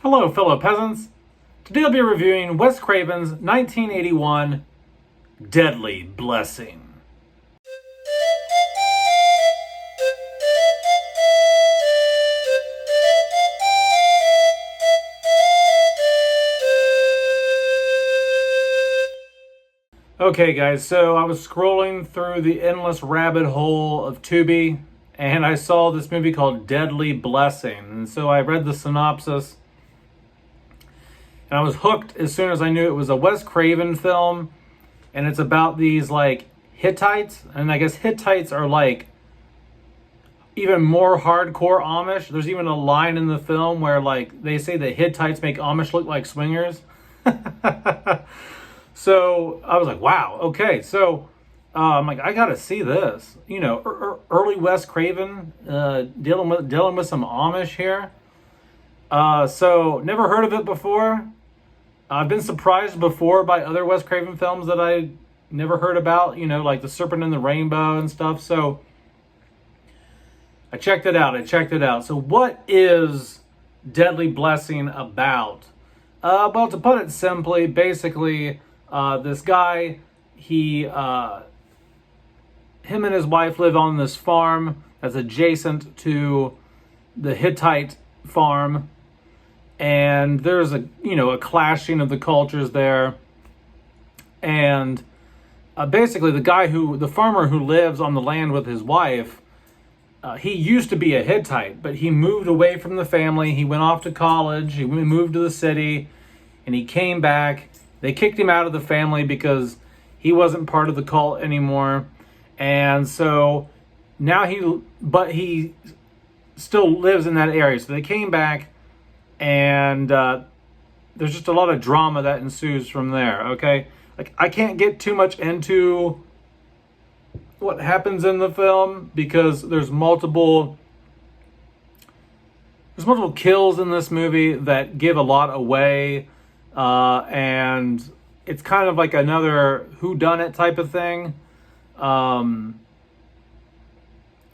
Hello, fellow peasants. Today I'll be reviewing Wes Craven's 1981 Deadly Blessing. Okay, guys, so I was scrolling through the endless rabbit hole of Tubi, and I saw this movie called Deadly Blessing. And so I read the synopsis, and I was hooked as soon as I knew it was a Wes Craven film, and it's about these, like, Hittites, and I guess Hittites are, like, even more hardcore Amish. There's even a line in the film where, like, they say the Hittites make Amish look like swingers. So I was like, wow, okay. So I'm like, I gotta see this. You know, early Wes Craven, dealing with some Amish here. So never heard of it before. I've been surprised before by other Wes Craven films that I never heard about. You know, like The Serpent and the Rainbow and stuff. So I checked it out. So what is Deadly Blessing about? Well, to put it simply, basically, this guy, him and his wife live on this farm that's adjacent to the Hittite farm, and there's a clashing of the cultures there. And basically, the farmer who lives on the land with his wife, he used to be a Hittite, but he moved away from the family. He went off to college. He moved to the city, and he came back. They kicked him out of the family because he wasn't part of the cult anymore. And so now he still lives in that area. So they came back, and there's just a lot of drama that ensues from there, okay? Like, I can't get too much into what happens in the film because there's multiple kills in this movie that give a lot away. And it's kind of like another whodunit type of thing.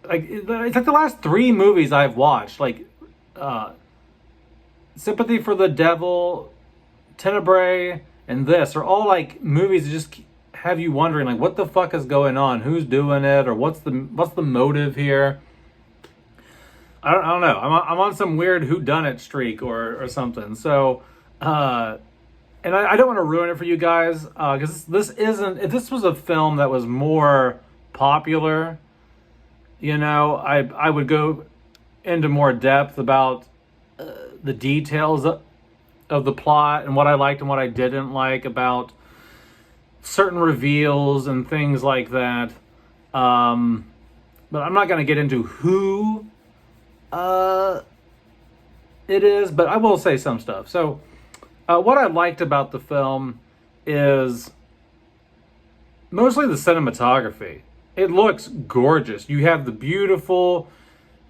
It's like the last three movies I've watched, like Sympathy for the Devil, Tenebrae, and this are all like movies that just have you wondering, like, what the fuck is going on? Who's doing it? Or what's the motive here? I don't know. I'm on some weird whodunit streak or something. So, and I don't want to ruin it for you guys, because if this was a film that was more popular, I would go into more depth about the details of the plot and what I liked and what I didn't like about certain reveals and things like that. But I'm not going to get into who it is, but I will say some stuff. So, what I liked about the film is mostly the cinematography. It looks gorgeous. You have the beautiful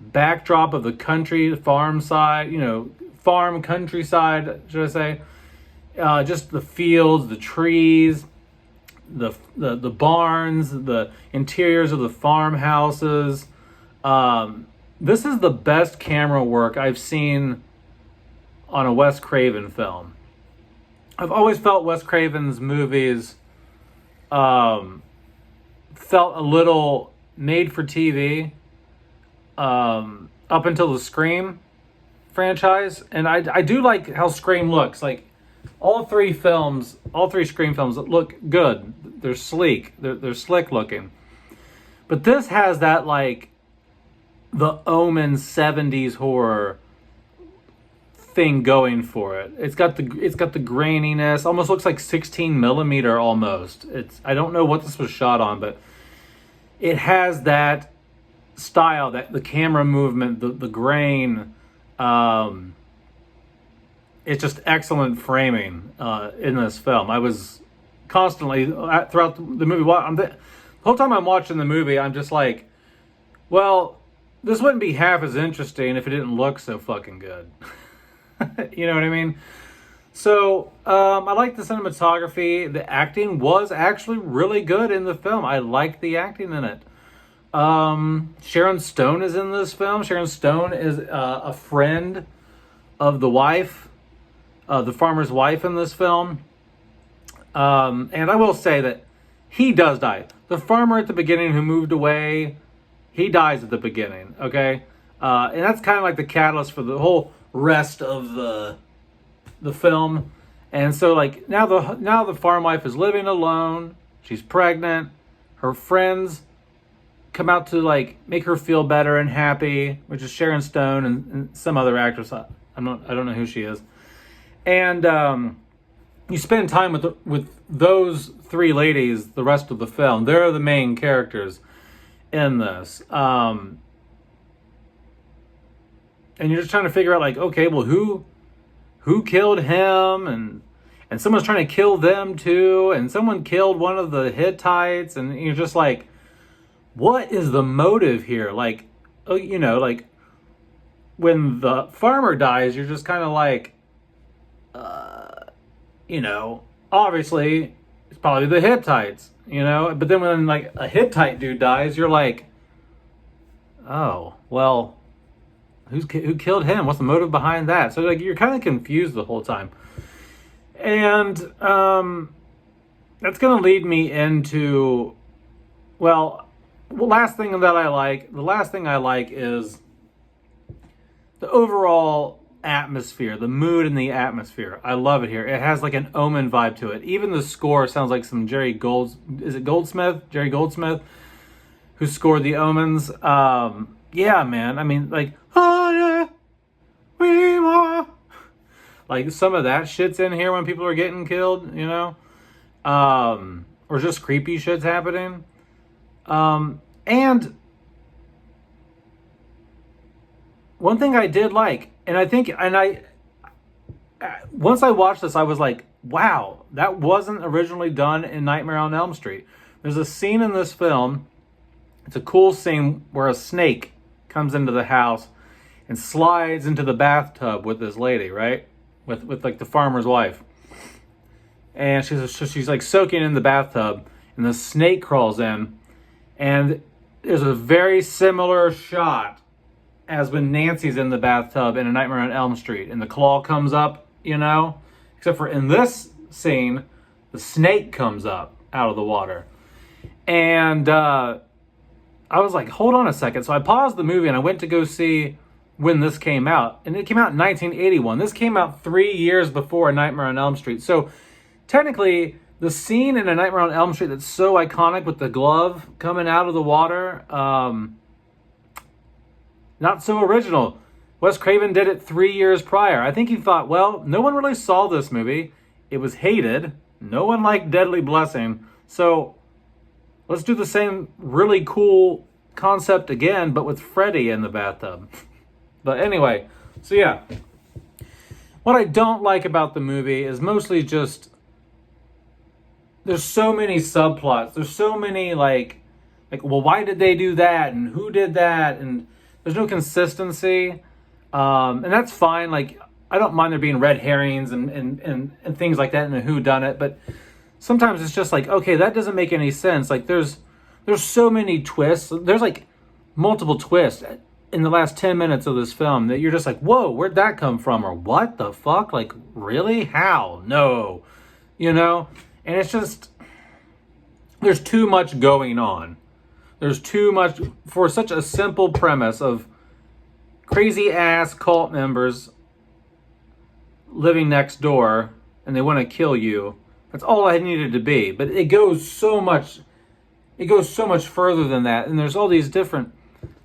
backdrop of the farm countryside, should I say. Just the fields, the trees, the barns, the interiors of the farmhouses. This is the best camera work I've seen on a Wes Craven film. I've always felt Wes Craven's movies felt a little made for TV up until the Scream franchise. And I do like how Scream looks. Like, all three Scream films look good. They're sleek. They're slick looking. But this has that, like, the Omen 70s horror thing going for it. It's got the graininess. Almost looks like 16 millimeter almost. I don't know what this was shot on, but it has that style, that the camera movement, the grain. It's just excellent framing in this film. I was constantly throughout the movie. The whole time I'm watching the movie, I'm just like, well, this wouldn't be half as interesting if it didn't look so fucking good. You know what I mean? So, I like the cinematography. The acting was actually really good in the film. I liked the acting in it. Sharon Stone is in this film. Sharon Stone is a friend of the wife the farmer's wife in this film. And I will say that he does die. The farmer at the beginning who moved away, he dies at the beginning, okay? And that's kind of like the catalyst for the whole rest of the film. And so like now the farm wife is living alone. She's pregnant. Her friends come out to like make her feel better and happy, which is Sharon Stone and some other actress. I don't know who she is. And you spend time with those three ladies the rest of the film. They're the main characters in this. And you're just trying to figure out like, okay, well, who killed him? And someone's trying to kill them too. And someone killed one of the Hittites. And you're just like, what is the motive here? Like, you know, like when the farmer dies, you're just kind of like, you know, obviously it's probably the Hittites, you know, but then when like a Hittite dude dies, you're like, oh, well, who killed him? What's the motive behind that? So like you're kind of confused the whole time. And that's going to lead me into, the last thing I like is the overall atmosphere, the mood and the atmosphere. I love it here. It has like an Omen vibe to it. Even the score sounds like some Jerry Goldsmith, who scored the Omens. Yeah, man. I mean, like, oh yeah, we want. Like some of that shit's in here when people are getting killed, you know, or just creepy shit's happening. And one thing I did like, once I watched this, I was like, wow, that wasn't originally done in Nightmare on Elm Street. There's a scene in this film. It's a cool scene where a snake comes into the house and slides into the bathtub with this lady, right? With like the farmer's wife. And she's like soaking in the bathtub, and the snake crawls in, and there's a very similar shot as when Nancy's in the bathtub in A Nightmare on Elm Street, and the claw comes up, you know? Except for in this scene, the snake comes up out of the water. And I was like, hold on a second. So I paused the movie and I went to go see when this came out. And it came out in 1981. This came out 3 years before A Nightmare on Elm Street. So technically, the scene in A Nightmare on Elm Street that's so iconic with the glove coming out of the water, not so original. Wes Craven did it 3 years prior. I think he thought, well, no one really saw this movie. It was hated. No one liked Deadly Blessing. So let's do the same really cool concept again, but with Freddy in the bathtub. But anyway, so yeah. What I don't like about the movie is mostly just there's so many subplots. There's so many like, well, why did they do that? And who did that? And there's no consistency. And that's fine. Like, I don't mind there being red herrings and things like that in the whodunit, but sometimes it's just like, okay, that doesn't make any sense. Like, there's so many twists. There's like multiple twists in the last 10 minutes of this film that you're just like, whoa, where'd that come from? Or what the fuck? Like, really? How? No. You know? And it's just, there's too much going on. There's too much for such a simple premise of crazy ass cult members living next door and they want to kill you. That's all I needed to be. But it goes so much further than that. And there's all these different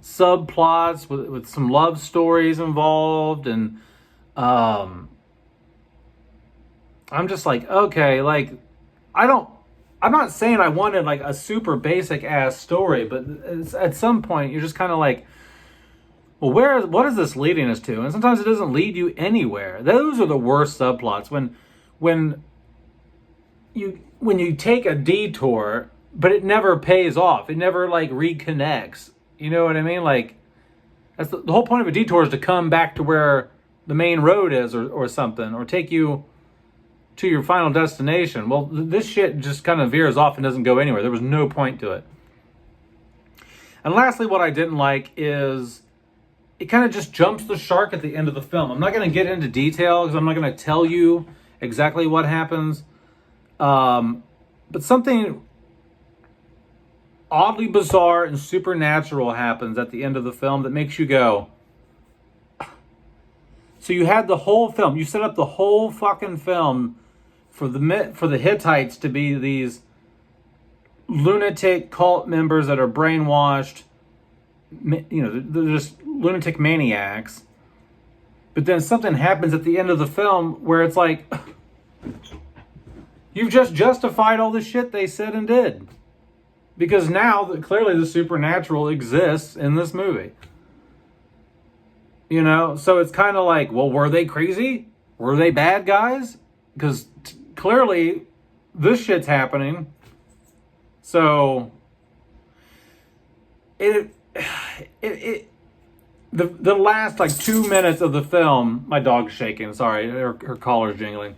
subplots with some love stories involved. And I'm just like, okay, like, I'm not saying I wanted like a super basic ass story, but at some point you're just kind of like, well, what is this leading us to? And sometimes it doesn't lead you anywhere. Those are the worst subplots when you take a detour, but it never pays off. It never like reconnects. You know what I mean? Like, that's the whole point of a detour is to come back to where the main road is or something, or take you to your final destination. Well, this shit just kind of veers off and doesn't go anywhere. There was no point to it. And lastly, what I didn't like is it kind of just jumps the shark at the end of the film. I'm not going to get into detail because I'm not going to tell you exactly what happens. But something oddly bizarre and supernatural happens at the end of the film that makes you go. So you had the whole film. You set up the whole fucking film for the Hittites to be these lunatic cult members that are brainwashed. You know, they're just lunatic maniacs. But then something happens at the end of the film where it's like, you've just justified all the shit they said and did. Because now, clearly the supernatural exists in this movie. You know, so it's kind of like, well, were they crazy? Were they bad guys? Because clearly this shit's happening. So the last like 2 minutes of the film, my dog's shaking. Sorry, her collar's jingling.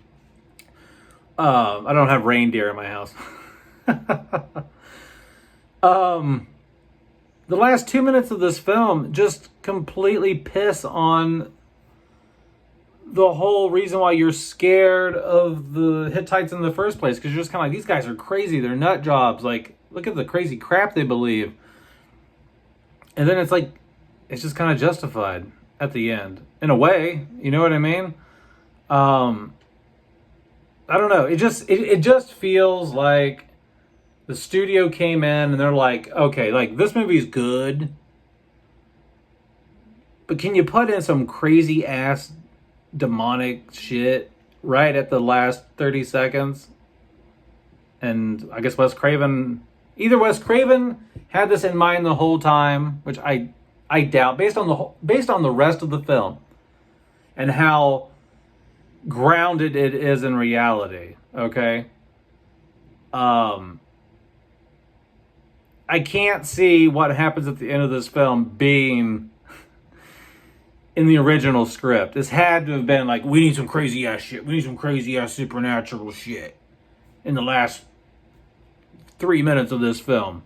I don't have reindeer in my house. The last 2 minutes of this film just completely piss on the whole reason why you're scared of the Hittites in the first place. Because you're just kind of like, these guys are crazy. They're nut jobs. Like, look at the crazy crap they believe. And then it's like, it's just kind of justified at the end. In a way, you know what I mean? I don't know. It just feels like the studio came in and they're like, okay, like this movie's good, but can you put in some crazy ass demonic shit right at the last 30 seconds? And I guess either Wes Craven had this in mind the whole time, which I doubt, based on the rest of the film and how grounded it is in reality. Okay. I can't see what happens at the end of this film being in the original script. This had to have been like, we need some crazy ass shit. We need some crazy ass supernatural shit in the last 3 minutes of this film.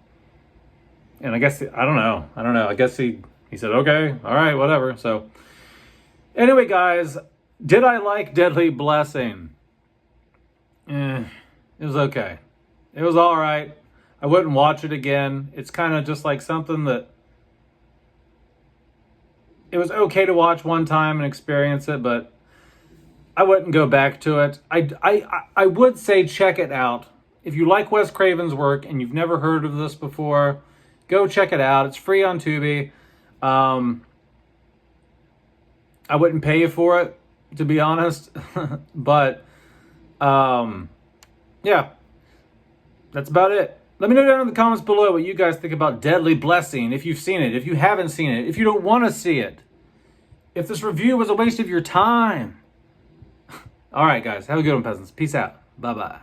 And I guess, I don't know. I guess he said, okay, all right, whatever. So anyway, guys, did I like Deadly Blessing? It was okay. It was all right. I wouldn't watch it again. It's kind of just like something that it was okay to watch one time and experience it, but I wouldn't go back to it. I would say check it out. If you like Wes Craven's work and you've never heard of this before, go check it out. It's free on Tubi. I wouldn't pay you for it, to be honest. But, yeah, that's about it. Let me know down in the comments below what you guys think about Deadly Blessing, if you've seen it, if you haven't seen it, if you don't want to see it, if this review was a waste of your time. All right, guys, have a good one, peasants. Peace out. Bye-bye.